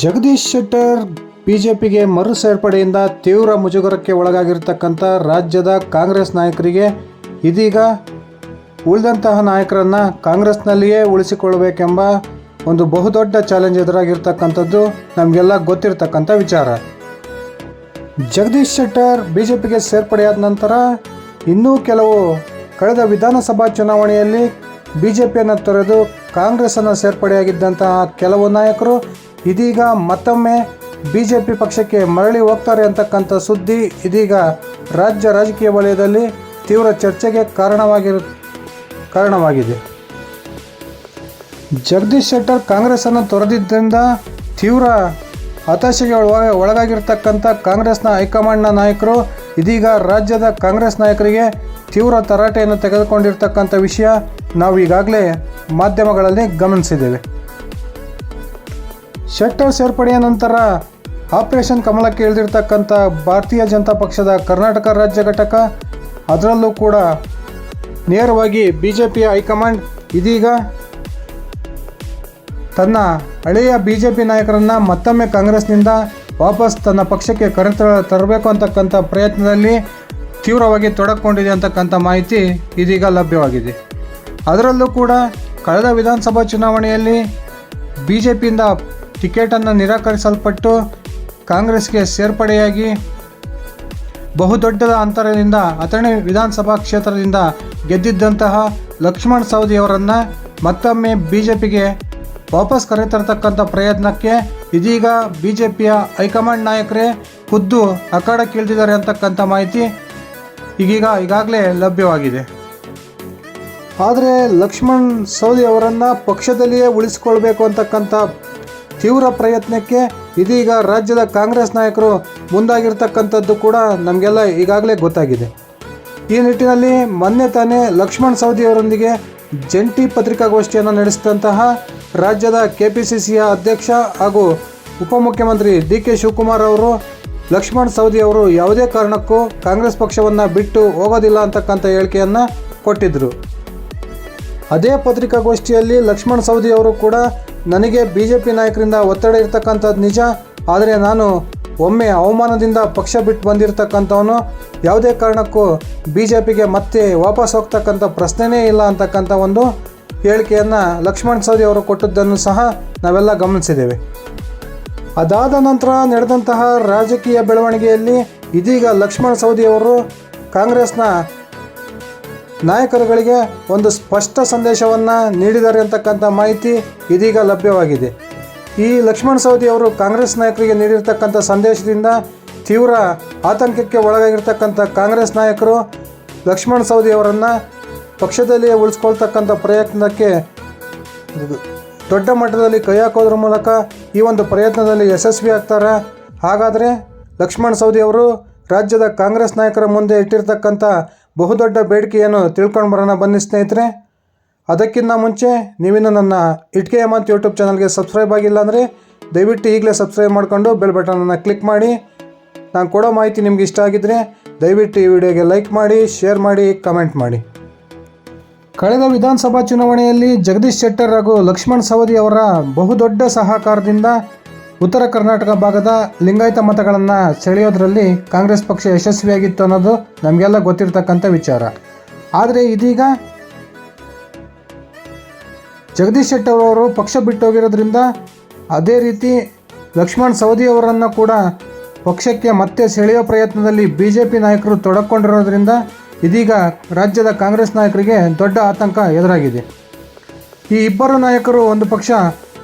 ಜಗದೀಶ್ ಶೆಟ್ಟರ್ ಬಿಜೆಪಿಗೆ ಮರು ಸೇರ್ಪಡೆಯಿಂದ ತೀವ್ರ ಮುಜುಗರಕ್ಕೆ ಒಳಗಾಗಿರ್ತಕ್ಕಂಥ ರಾಜ್ಯದ ಕಾಂಗ್ರೆಸ್ ನಾಯಕರಿಗೆ ಇದೀಗ ಉಳಿದಂತಹ ನಾಯಕರನ್ನು ಕಾಂಗ್ರೆಸ್ನಲ್ಲಿಯೇ ಉಳಿಸಿಕೊಳ್ಳಬೇಕೆಂಬ ಒಂದು ಬಹುದೊಡ್ಡ ಚಾಲೆಂಜ್ ಎದುರಾಗಿರ್ತಕ್ಕಂಥದ್ದು ನಮಗೆಲ್ಲ ಗೊತ್ತಿರತಕ್ಕಂಥ ವಿಚಾರ. ಜಗದೀಶ್ ಶೆಟ್ಟರ್ ಬಿಜೆಪಿಗೆ ಸೇರ್ಪಡೆಯಾದ ನಂತರ ಇನ್ನೂ ಕೆಲವು ಕಳೆದ ವಿಧಾನಸಭಾ ಚುನಾವಣೆಯಲ್ಲಿ ಬಿಜೆಪಿಯನ್ನು ತೊರೆದು ಕಾಂಗ್ರೆಸ್ಸನ್ನು ಸೇರ್ಪಡೆಯಾಗಿದ್ದಂತಹ ಕೆಲವು ನಾಯಕರು ಇದೀಗ ಮತ್ತೊಮ್ಮೆ ಬಿಜೆಪಿ ಪಕ್ಷಕ್ಕೆ ಮರಳಿ ಹೋಗ್ತಾರೆ ಅಂತಕ್ಕಂಥ ಸುದ್ದಿ ಇದೀಗ ರಾಜ್ಯ ರಾಜಕೀಯ ವಲಯದಲ್ಲಿ ತೀವ್ರ ಚರ್ಚೆಗೆ ಕಾರಣವಾಗಿದೆ. ಜಗದೀಶ್ ಶೆಟ್ಟರ್ ಕಾಂಗ್ರೆಸ್ಸನ್ನು ತೊರೆದಿದ್ದರಿಂದ ತೀವ್ರ ಹತಾಶೆಗೆ ಒಳಗಾಗಿರ್ತಕ್ಕಂಥ ಕಾಂಗ್ರೆಸ್ನ ಹೈಕಮಾಂಡ್ನ ನಾಯಕರು ಇದೀಗ ರಾಜ್ಯದ ಕಾಂಗ್ರೆಸ್ ನಾಯಕರಿಗೆ ತೀವ್ರ ತರಾಟೆಯನ್ನು ತೆಗೆದುಕೊಂಡಿರ್ತಕ್ಕಂಥ ವಿಷಯ ನಾವು ಈಗಾಗಲೇ ಮಾಧ್ಯಮಗಳಲ್ಲಿ ಗಮನಿಸಿದ್ದೇವೆ. ಶೆಟ್ಟರ್ ಸೇರ್ಪಡೆಯ ನಂತರ ಆಪರೇಷನ್ ಕಮಲಕ್ಕೆ ಇಳಿದಿರ್ತಕ್ಕಂಥ ಭಾರತೀಯ ಜನತಾ ಪಕ್ಷದ ಕರ್ನಾಟಕ ರಾಜ್ಯ ಘಟಕ, ಅದರಲ್ಲೂ ಕೂಡ ನೇರವಾಗಿ ಬಿಜೆಪಿಯ ಹೈಕಮಾಂಡ್ ಇದೀಗ ತನ್ನ ಹಳೆಯ ಬಿಜೆಪಿ ನಾಯಕರನ್ನು ಮತ್ತೊಮ್ಮೆ ಕಾಂಗ್ರೆಸ್ನಿಂದ ವಾಪಸ್ ತನ್ನ ಪಕ್ಷಕ್ಕೆ ತರಬೇಕು ಅಂತಕ್ಕಂಥ ಪ್ರಯತ್ನದಲ್ಲಿ ತೀವ್ರವಾಗಿ ತೊಡಗಿಕೊಂಡಿದೆ ಅಂತಕ್ಕಂಥ ಮಾಹಿತಿ ಇದೀಗ ಲಭ್ಯವಾಗಿದೆ. ಅದರಲ್ಲೂ ಕೂಡ ಕಳೆದ ವಿಧಾನಸಭಾ ಚುನಾವಣೆಯಲ್ಲಿ ಬಿಜೆಪಿಯಿಂದ ಟಿಕೆಟನ್ನು ನಿರಾಕರಿಸಲ್ಪಟ್ಟು ಕಾಂಗ್ರೆಸ್ಗೆ ಸೇರ್ಪಡೆಯಾಗಿ ಬಹುದೊಡ್ಡ ಅಂತರದಿಂದ ಅಥಣಿ ವಿಧಾನಸಭಾ ಕ್ಷೇತ್ರದಿಂದ ಗೆದ್ದಿದ್ದಂತಹ ಲಕ್ಷ್ಮಣ್ ಸವದಿಯವರನ್ನು ಮತ್ತೊಮ್ಮೆ ಬಿಜೆಪಿಗೆ ವಾಪಸ್ ಕರೆತರತಕ್ಕಂಥ ಪ್ರಯತ್ನಕ್ಕೆ ಇದೀಗ ಬಿಜೆಪಿಯ ಹೈಕಮಾಂಡ್ ನಾಯಕರೇ ಖುದ್ದು ಅಖಾಡಕ್ಕೆ ಇಳಿದಿದ್ದಾರೆ ಅಂತಕ್ಕಂಥ ಮಾಹಿತಿ ಈಗಾಗಲೇ ಲಭ್ಯವಾಗಿದೆ. ಆದರೆ ಲಕ್ಷ್ಮಣ್ ಸವದಿ ಅವರನ್ನು ಪಕ್ಷದಲ್ಲಿಯೇ ಉಳಿಸಿಕೊಳ್ಬೇಕು ಅಂತಕ್ಕಂಥ ತೀವ್ರ ಪ್ರಯತ್ನಕ್ಕೆ ಇದೀಗ ರಾಜ್ಯದ ಕಾಂಗ್ರೆಸ್ ನಾಯಕರು ಮುಂದಾಗಿರ್ತಕ್ಕಂಥದ್ದು ಕೂಡ ನಮಗೆಲ್ಲ ಈಗಾಗಲೇ ಗೊತ್ತಾಗಿದೆ. ಈ ನಿಟ್ಟಿನಲ್ಲಿ ಮೊನ್ನೆ ತಾನೇ ಲಕ್ಷ್ಮಣ್ ಸವದಿ ಅವರೊಂದಿಗೆ ಜಂಟಿ ಪತ್ರಿಕಾಗೋಷ್ಠಿಯನ್ನು ನಡೆಸಿದಂತಹ ರಾಜ್ಯದ ಕೆಪಿಸಿಸಿಯ ಅಧ್ಯಕ್ಷ ಹಾಗೂ ಉಪಮುಖ್ಯಮಂತ್ರಿ DK ಶಿವಕುಮಾರ್ ಅವರು ಲಕ್ಷ್ಮಣ್ ಸವದಿ ಅವರು ಯಾವುದೇ ಕಾರಣಕ್ಕೂ ಕಾಂಗ್ರೆಸ್ ಪಕ್ಷವನ್ನು ಬಿಟ್ಟು ಹೋಗೋದಿಲ್ಲ ಅಂತಕ್ಕಂಥ ಹೇಳಿಕೆಯನ್ನು ಕೊಟ್ಟಿದ್ದರು. ಅದೇ ಪತ್ರಿಕಾಗೋಷ್ಠಿಯಲ್ಲಿ ಲಕ್ಷ್ಮಣ್ ಸವದಿ ಅವರು ಕೂಡ ನನಗೆ ಬಿಜೆಪಿ ನಾಯಕರಿಂದ ಒತ್ತಡ ಇರ್ತಕ್ಕಂಥದ್ದು ನಿಜ, ಆದರೆ ನಾನು ಒಮ್ಮೆ ಅವಮಾನದಿಂದ ಪಕ್ಷ ಬಿಟ್ಟು ಬಂದಿರತಕ್ಕಂಥವನು, ಯಾವುದೇ ಕಾರಣಕ್ಕೂ ಬಿಜೆಪಿಗೆ ಮತ್ತೆ ವಾಪಸ್ ಹೋಗ್ತಕ್ಕಂಥ ಪ್ರಶ್ನೆನೇ ಇಲ್ಲ ಅಂತಕ್ಕಂಥ ಒಂದು ಹೇಳಿಕೆಯನ್ನು ಲಕ್ಷ್ಮಣ್ ಸವದಿ ಅವರು ಕೊಟ್ಟದ್ದನ್ನು ಸಹ ನಾವೆಲ್ಲ ಗಮನಿಸಿದ್ದೇವೆ. ಅದಾದ ನಂತರ ನಡೆದಂತಹ ರಾಜಕೀಯ ಬೆಳವಣಿಗೆಯಲ್ಲಿ ಇದೀಗ ಲಕ್ಷ್ಮಣ್ ಸವದಿ ಅವರು ಕಾಂಗ್ರೆಸ್ನ ನಾಯಕರುಗಳಿಗೆ ಒಂದು ಸ್ಪಷ್ಟ ಸಂದೇಶವನ್ನು ನೀಡಿದ್ದಾರೆ ಅಂತಕ್ಕಂಥ ಮಾಹಿತಿ ಇದೀಗ ಲಭ್ಯವಾಗಿದೆ. ಈ ಲಕ್ಷ್ಮಣ್ ಸವದಿ ಅವರು ಕಾಂಗ್ರೆಸ್ ನಾಯಕರಿಗೆ ನೀಡಿರ್ತಕ್ಕಂಥ ಸಂದೇಶದಿಂದ ತೀವ್ರ ಆತಂಕಕ್ಕೆ ಒಳಗಾಗಿರ್ತಕ್ಕಂಥ ಕಾಂಗ್ರೆಸ್ ನಾಯಕರು ಲಕ್ಷ್ಮಣ್ ಸವದಿ ಅವರನ್ನು ಪಕ್ಷದಲ್ಲಿಯೇ ಉಳಿಸ್ಕೊಳ್ತಕ್ಕಂಥ ಪ್ರಯತ್ನಕ್ಕೆ ದೊಡ್ಡ ಮಟ್ಟದಲ್ಲಿ ಕೈ ಹಾಕೋದ್ರ ಮೂಲಕ ಈ ಒಂದು ಪ್ರಯತ್ನದಲ್ಲಿ ಯಶಸ್ವಿ ಆಗ್ತಾರೆ. ಹಾಗಾದರೆ ಲಕ್ಷ್ಮಣ್ ಸವದಿ ಅವರು ರಾಜ್ಯದ ಕಾಂಗ್ರೆಸ್ ನಾಯಕರ ಮುಂದೆ ಇಟ್ಟಿರ್ತಕ್ಕಂಥ ಬಹುದೊಡ್ಡ ಬೇಡಿಕೆಯನ್ನು ತಿಳ್ಕೊಂಡು ಬರೋಣ ಬನ್ನಿ ಸ್ನೇಹಿತರೆ. ಅದಕ್ಕಿಂತ ಮುಂಚೆ ನೀವಿನ್ನು ನನ್ನ ಇಟ್ಕೆ ಹೇಮಂತ್ ಯೂಟ್ಯೂಬ್ ಚಾನಲ್ಗೆ ಸಬ್ಸ್ಕ್ರೈಬ್ ಆಗಿಲ್ಲ ಅಂದರೆ ದಯವಿಟ್ಟು ಈಗಲೇ ಸಬ್ಸ್ಕ್ರೈಬ್ ಮಾಡಿಕೊಂಡು ಬೆಲ್ ಬಟನನ್ನು ಕ್ಲಿಕ್ ಮಾಡಿ. ನಾನು ಕೊಡೋ ಮಾಹಿತಿ ನಿಮ್ಗೆ ಇಷ್ಟ ಆಗಿದ್ದರೆ ದಯವಿಟ್ಟು ಈ ವಿಡಿಯೋಗೆ ಲೈಕ್ ಮಾಡಿ, ಶೇರ್ ಮಾಡಿ, ಕಮೆಂಟ್ ಮಾಡಿ. ಕಳೆದ ವಿಧಾನಸಭಾ ಚುನಾವಣೆಯಲ್ಲಿ ಜಗದೀಶ್ ಶೆಟ್ಟರ್ ಹಾಗೂ ಲಕ್ಷ್ಮಣ್ ಸವದಿ ಅವರ ಬಹುದೊಡ್ಡ ಸಹಕಾರದಿಂದ ಉತ್ತರ ಕರ್ನಾಟಕ ಭಾಗದ ಲಿಂಗಾಯತ ಮತಗಳನ್ನು ಸೆಳೆಯೋದ್ರಲ್ಲಿ ಕಾಂಗ್ರೆಸ್ ಪಕ್ಷ ಯಶಸ್ವಿಯಾಗಿತ್ತು ಅನ್ನೋದು ನಮಗೆಲ್ಲ ಗೊತ್ತಿರತಕ್ಕಂಥ ವಿಚಾರ. ಆದರೆ ಇದೀಗ ಜಗದೀಶ್ ಶೆಟ್ಟರ್ ಅವರು ಪಕ್ಷ ಬಿಟ್ಟು ಹೋಗಿರೋದ್ರಿಂದ ಅದೇ ರೀತಿ ಲಕ್ಷ್ಮಣ್ ಸವದಿ ಅವರನ್ನು ಕೂಡ ಪಕ್ಷಕ್ಕೆ ಮತ್ತೆ ಸೆಳೆಯೋ ಪ್ರಯತ್ನದಲ್ಲಿ ಬಿಜೆಪಿ ನಾಯಕರು ತೊಡಕೊಂಡಿರೋದ್ರಿಂದ ಇದೀಗ ರಾಜ್ಯದ ಕಾಂಗ್ರೆಸ್ ನಾಯಕರಿಗೆ ದೊಡ್ಡ ಆತಂಕ ಎದುರಾಗಿದೆ. ಈ ಇಬ್ಬರು ನಾಯಕರು ಒಂದು ಪಕ್ಷ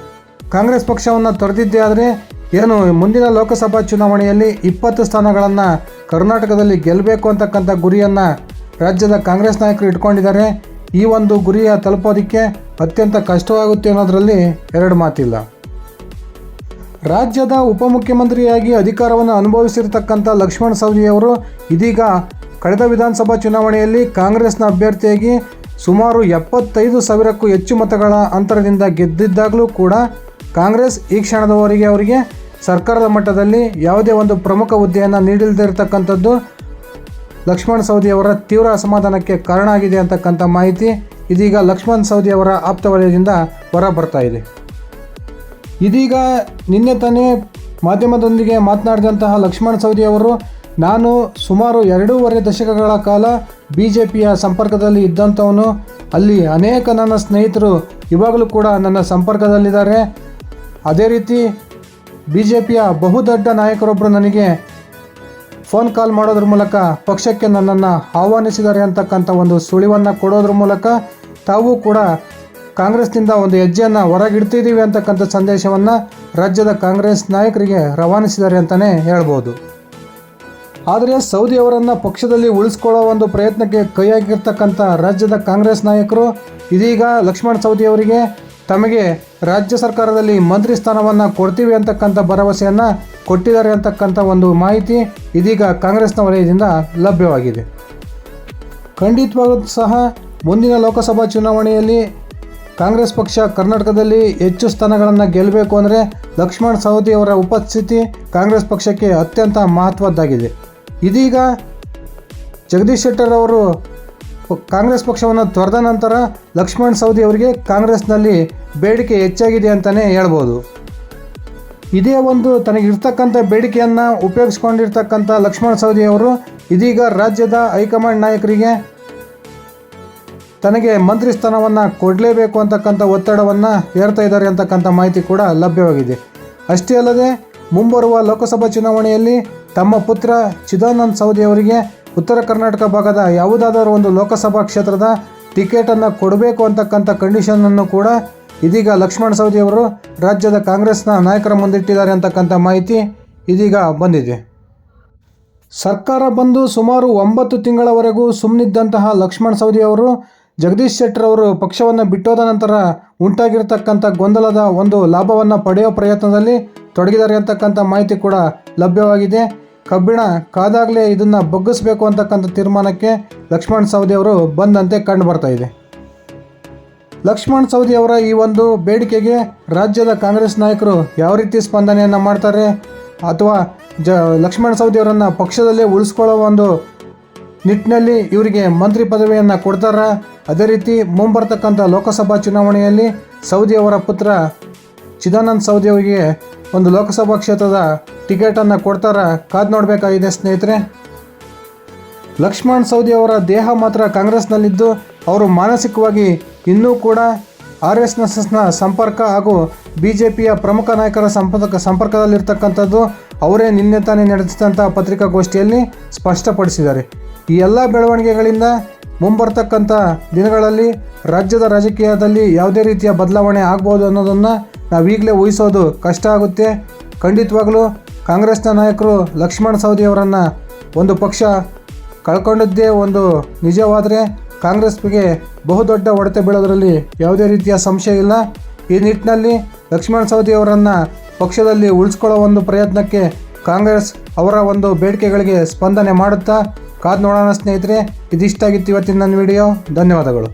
ಕಾಂಗ್ರೆಸ್ ಪಕ್ಷವನ್ನು ತೊರೆದಿದ್ದೇ ಆದರೆ ಏನು ಮುಂದಿನ ಲೋಕಸಭಾ ಚುನಾವಣೆಯಲ್ಲಿ 20 ಸ್ಥಾನಗಳನ್ನು ಕರ್ನಾಟಕದಲ್ಲಿ ಗೆಲ್ಲಬೇಕು ಅಂತಕ್ಕಂಥ ಗುರಿಯನ್ನು ರಾಜ್ಯದ ಕಾಂಗ್ರೆಸ್ ನಾಯಕರು ಇಟ್ಕೊಂಡಿದ್ದಾರೆ. ಈ ಒಂದು ಗುರಿಯ ತಲುಪೋದಕ್ಕೆ ಅತ್ಯಂತ ಕಷ್ಟವಾಗುತ್ತೆ ಅನ್ನೋದರಲ್ಲಿ ಎರಡು ಮಾತಿಲ್ಲ. ರಾಜ್ಯದ ಉಪಮುಖ್ಯಮಂತ್ರಿಯಾಗಿ ಅಧಿಕಾರವನ್ನು ಅನುಭವಿಸಿರ್ತಕ್ಕಂಥ ಲಕ್ಷ್ಮಣ್ ಸವದಿ ಅವರು ಇದೀಗ ಕಳೆದ ವಿಧಾನಸಭಾ ಚುನಾವಣೆಯಲ್ಲಿ ಕಾಂಗ್ರೆಸ್ನ ಅಭ್ಯರ್ಥಿಯಾಗಿ ಸುಮಾರು 75,000ಕ್ಕೂ ಹೆಚ್ಚು ಮತಗಳ ಅಂತರದಿಂದ ಗೆದ್ದಿದ್ದಾಗಲೂ ಕೂಡ ಕಾಂಗ್ರೆಸ್ ಈ ಕ್ಷಣದವರೆಗೆ ಅವರಿಗೆ ಸರ್ಕಾರದ ಮಟ್ಟದಲ್ಲಿ ಯಾವುದೇ ಒಂದು ಪ್ರಮುಖ ಹುದ್ದೆಯನ್ನು ನೀಡಿಲ್ಲದೆ ಇರತಕ್ಕಂಥದ್ದು ಲಕ್ಷ್ಮಣ್ ಸವದಿ ಅವರ ತೀವ್ರ ಅಸಮಾಧಾನಕ್ಕೆ ಕಾರಣ ಆಗಿದೆ ಅಂತಕ್ಕಂಥ ಮಾಹಿತಿ ಇದೀಗ ಲಕ್ಷ್ಮಣ್ ಸವದಿ ಅವರ ಆಪ್ತ ವಲಯದಿಂದ ಹೊರ ಬರ್ತಾ ಇದೆ. ಇದೀಗ ನಿನ್ನೆ ತಾನೇ ಮಾಧ್ಯಮದೊಂದಿಗೆ ಮಾತನಾಡಿದಂತಹ ಲಕ್ಷ್ಮಣ್ ಸವದಿ ಅವರು, ನಾನು ಸುಮಾರು 2.5 ದಶಕಗಳ ಕಾಲ BJPಯ ಸಂಪರ್ಕದಲ್ಲಿ ಇದ್ದಂಥವನು. ಅಲ್ಲಿ ಅನೇಕ ನನ್ನ ಸ್ನೇಹಿತರು ಇವಾಗಲೂ ಕೂಡ ನನ್ನ ಸಂಪರ್ಕದಲ್ಲಿದ್ದಾರೆ. ಅದೇ ರೀತಿ BJPಯ ಬಹುದೊಡ್ಡ ನಾಯಕರೊಬ್ಬರು ನನಗೆ ಫೋನ್ ಕಾಲ್ ಮಾಡೋದ್ರ ಮೂಲಕ ಪಕ್ಷಕ್ಕೆ ನನ್ನನ್ನು ಆಹ್ವಾನಿಸಿದ್ದಾರೆ ಅಂತಕ್ಕಂಥ ಒಂದು ಸುಳಿವನ್ನು ಕೊಡೋದ್ರ ಮೂಲಕ ತಾವು ಕೂಡ ಕಾಂಗ್ರೆಸ್ನಿಂದ ಒಂದು ಹೆಜ್ಜೆಯನ್ನು ಹೊರಗಿಡ್ತಿದ್ದೀವಿ ಅಂತಕ್ಕಂಥ ಸಂದೇಶವನ್ನು ರಾಜ್ಯದ ಕಾಂಗ್ರೆಸ್ ನಾಯಕರಿಗೆ ರವಾನಿಸಿದ್ದಾರೆ ಅಂತಲೇ ಹೇಳ್ಬೋದು. ಆದರೆ ಸೌದಿ ಅವರನ್ನು ಪಕ್ಷದಲ್ಲಿ ಉಳಿಸ್ಕೊಳ್ಳೋ ಒಂದು ಪ್ರಯತ್ನಕ್ಕೆ ಕೈ ಹಾಕಿರ್ತಕ್ಕಂಥ ರಾಜ್ಯದ ಕಾಂಗ್ರೆಸ್ ನಾಯಕರು ಇದೀಗ ಲಕ್ಷ್ಮಣ್ ಸವದಿ ಅವರಿಗೆ ತಮಗೆ ರಾಜ್ಯ ಸರ್ಕಾರದಲ್ಲಿ ಮಂತ್ರಿ ಸ್ಥಾನವನ್ನು ಕೊಡ್ತೀವಿ ಅಂತಕ್ಕಂಥ ಭರವಸೆಯನ್ನು ಕೊಟ್ಟಿದ್ದಾರೆ ಅಂತಕ್ಕಂಥ ಒಂದು ಮಾಹಿತಿ ಇದೀಗ ಕಾಂಗ್ರೆಸ್ನ ವಲಯದಿಂದ ಲಭ್ಯವಾಗಿದೆ. ಖಂಡಿತವಾಗೂ ಸಹ ಮುಂದಿನ ಲೋಕಸಭಾ ಚುನಾವಣೆಯಲ್ಲಿ ಕಾಂಗ್ರೆಸ್ ಪಕ್ಷ ಕರ್ನಾಟಕದಲ್ಲಿ ಹೆಚ್ಚು ಸ್ಥಾನಗಳನ್ನು ಗೆಲ್ಲಬೇಕು ಅಂದರೆ ಲಕ್ಷ್ಮಣ್ ಸವದಿ ಅವರ ಉಪಸ್ಥಿತಿ ಕಾಂಗ್ರೆಸ್ ಪಕ್ಷಕ್ಕೆ ಅತ್ಯಂತ ಮಹತ್ವದ್ದಾಗಿದೆ. ಇದೀಗ ಜಗದೀಶ್ ಶೆಟ್ಟರ್ ಅವರು ಕಾಂಗ್ರೆಸ್ ಪಕ್ಷವನ್ನು ತೊರೆದ ನಂತರ ಲಕ್ಷ್ಮಣ್ ಸವದಿ ಅವರಿಗೆ ಕಾಂಗ್ರೆಸ್ನಲ್ಲಿ ಬೇಡಿಕೆ ಹೆಚ್ಚಾಗಿದೆ ಅಂತಲೇ ಹೇಳ್ಬೋದು. ಇದೇ ಒಂದು ತನಗಿರ್ತಕ್ಕಂಥ ಬೇಡಿಕೆಯನ್ನು ಉಪಯೋಗಿಸ್ಕೊಂಡಿರ್ತಕ್ಕಂಥ ಲಕ್ಷ್ಮಣ್ ಸವದಿ ಅವರು ಇದೀಗ ರಾಜ್ಯದ ಹೈಕಮಾಂಡ್ ನಾಯಕರಿಗೆ ತನಗೆ ಮಂತ್ರಿ ಸ್ಥಾನವನ್ನು ಕೊಡಲೇಬೇಕು ಅಂತಕ್ಕಂಥ ಒತ್ತಡವನ್ನು ಹೇರ್ತಾ ಇದ್ದಾರೆ ಅಂತಕ್ಕಂಥ ಮಾಹಿತಿ ಕೂಡ ಲಭ್ಯವಾಗಿದೆ. ಅಷ್ಟೇ ಅಲ್ಲದೆ ಮುಂಬರುವ ಲೋಕಸಭಾ ಚುನಾವಣೆಯಲ್ಲಿ ತಮ್ಮ ಪುತ್ರ ಚಿದಾನಂದ ಸೌದಿ ಅವರಿಗೆ ಉತ್ತರ ಕರ್ನಾಟಕ ಭಾಗದ ಯಾವುದಾದರೂ ಒಂದು ಲೋಕಸಭಾ ಕ್ಷೇತ್ರದ ಟಿಕೆಟನ್ನು ಕೊಡಬೇಕು ಅಂತಕ್ಕಂಥ ಕಂಡೀಷನನ್ನು ಕೂಡ ಇದೀಗ ಲಕ್ಷ್ಮಣ್ ಸವದಿ ಅವರು ರಾಜ್ಯದ ಕಾಂಗ್ರೆಸ್ನ ನಾಯಕರ ಮುಂದಿಟ್ಟಿದ್ದಾರೆ ಅಂತಕ್ಕಂಥ ಮಾಹಿತಿ ಇದೀಗ ಬಂದಿದೆ. ಸರ್ಕಾರ ಬಂದು ಸುಮಾರು 9 ತಿಂಗಳವರೆಗೂ ಸುಮ್ಮನಿದ್ದಂತಹ ಲಕ್ಷ್ಮಣ್ ಸವದಿ ಅವರು ಜಗದೀಶ್ ಶೆಟ್ಟರ್ ಅವರು ಪಕ್ಷವನ್ನು ಬಿಟ್ಟೋದ ನಂತರ ಉಂಟಾಗಿರ್ತಕ್ಕಂಥ ಗೊಂದಲದ ಒಂದು ಲಾಭವನ್ನು ಪಡೆಯೋ ಪ್ರಯತ್ನದಲ್ಲಿ ತೊಡಗಿದ್ದಾರೆ ಅಂತಕ್ಕಂಥ ಮಾಹಿತಿ ಕೂಡ ಲಭ್ಯವಾಗಿದೆ. ಕಬ್ಬಿಣ ಕಾದಾಗಲೇ ಇದನ್ನು ಬಗ್ಗಿಸಬೇಕು ಅಂತಕ್ಕಂಥ ತೀರ್ಮಾನಕ್ಕೆ ಲಕ್ಷ್ಮಣ್ ಸವದಿ ಅವರು ಬಂದಂತೆ ಕಂಡು ಬರ್ತಾ ಇದೆ. ಲಕ್ಷ್ಮಣ್ ಸವದಿ ಅವರ ಈ ಒಂದು ಬೇಡಿಕೆಗೆ ರಾಜ್ಯದ ಕಾಂಗ್ರೆಸ್ ನಾಯಕರು ಯಾವ ರೀತಿ ಸ್ಪಂದನೆಯನ್ನು ಮಾಡ್ತಾರೆ, ಅಥವಾ ಲಕ್ಷ್ಮಣ್ ಸವದಿ ಅವರನ್ನು ಪಕ್ಷದಲ್ಲೇ ಉಳಿಸ್ಕೊಳ್ಳೋ ಒಂದು ನಿಟ್ಟಿನಲ್ಲಿ ಇವರಿಗೆ ಮಂತ್ರಿ ಪದವಿಯನ್ನು ಕೊಡ್ತಾರಾ, ಅದೇ ರೀತಿ ಮುಂಬರ್ತಕ್ಕಂಥ ಲೋಕಸಭಾ ಚುನಾವಣೆಯಲ್ಲಿ ಸವದಿ ಅವರ ಪುತ್ರ ಚಿದಾನಂದ್ ಸೌದಿ ಅವರಿಗೆ ಒಂದು ಲೋಕಸಭಾ ಕ್ಷೇತ್ರದ ಟಿಕೆಟನ್ನು ಕೊಡ್ತಾರಾ, ಕಾದು ನೋಡಬೇಕಾಗಿದೆ ಸ್ನೇಹಿತರೆ. ಲಕ್ಷ್ಮಣ್ ಸವದಿ ಅವರ ದೇಹ ಮಾತ್ರ ಕಾಂಗ್ರೆಸ್ನಲ್ಲಿದ್ದು ಅವರು ಮಾನಸಿಕವಾಗಿ ಇನ್ನೂ ಕೂಡ RSSನ ಸಂಪರ್ಕ ಹಾಗೂ BJPಯ ಪ್ರಮುಖ ನಾಯಕರ ಸಂಪರ್ಕದಲ್ಲಿರ್ತಕ್ಕಂಥದ್ದು ಅವರೇ ನಿನ್ನೆ ತಾನೇ ನಡೆಸಿದಂಥ ಪತ್ರಿಕಾಗೋಷ್ಠಿಯಲ್ಲಿ ಸ್ಪಷ್ಟಪಡಿಸಿದ್ದಾರೆ. ಈ ಎಲ್ಲ ಬೆಳವಣಿಗೆಗಳಿಂದ ಮುಂಬರ್ತಕ್ಕಂಥ ದಿನಗಳಲ್ಲಿ ರಾಜ್ಯದ ರಾಜಕೀಯದಲ್ಲಿ ಯಾವುದೇ ರೀತಿಯ ಬದಲಾವಣೆ ಆಗ್ಬೋದು ಅನ್ನೋದನ್ನು ನಾವೀಗಲೇ ಊಹಿಸೋದು ಕಷ್ಟ ಆಗುತ್ತೆ. ಖಂಡಿತವಾಗಲೂ ಕಾಂಗ್ರೆಸ್ನ ನಾಯಕರು ಲಕ್ಷ್ಮಣ್ ಸವದಿ ಅವರನ್ನು ಒಂದು ಪಕ್ಷ ಕಳ್ಕೊಂಡಿದ್ದೇ ಒಂದು ನಿಜವಾದರೆ ಕಾಂಗ್ರೆಸ್ಗೆ ಬಹುದೊಡ್ಡ ಹೊಡೆತ ಬೀಳೋದರಲ್ಲಿ ಯಾವುದೇ ರೀತಿಯ ಸಂಶಯ ಇಲ್ಲ. ಈ ನಿಟ್ಟಿನಲ್ಲಿ ಲಕ್ಷ್ಮಣ್ ಸವದಿ ಅವರನ್ನು ಪಕ್ಷದಲ್ಲಿ ಉಳಿಸ್ಕೊಳ್ಳೋ ಒಂದು ಪ್ರಯತ್ನಕ್ಕೆ ಕಾಂಗ್ರೆಸ್ ಅವರ ಒಂದು ಬೇಡಿಕೆಗಳಿಗೆ ಸ್ಪಂದನೆ ಮಾಡುತ್ತಾ ಕಾದು ನೋಡೋಣ ಸ್ನೇಹಿತರೆ. ಇದಿಷ್ಟಾಗಿತ್ತು ಇವತ್ತಿನ ನನ್ನ ವಿಡಿಯೋ. ಧನ್ಯವಾದಗಳು.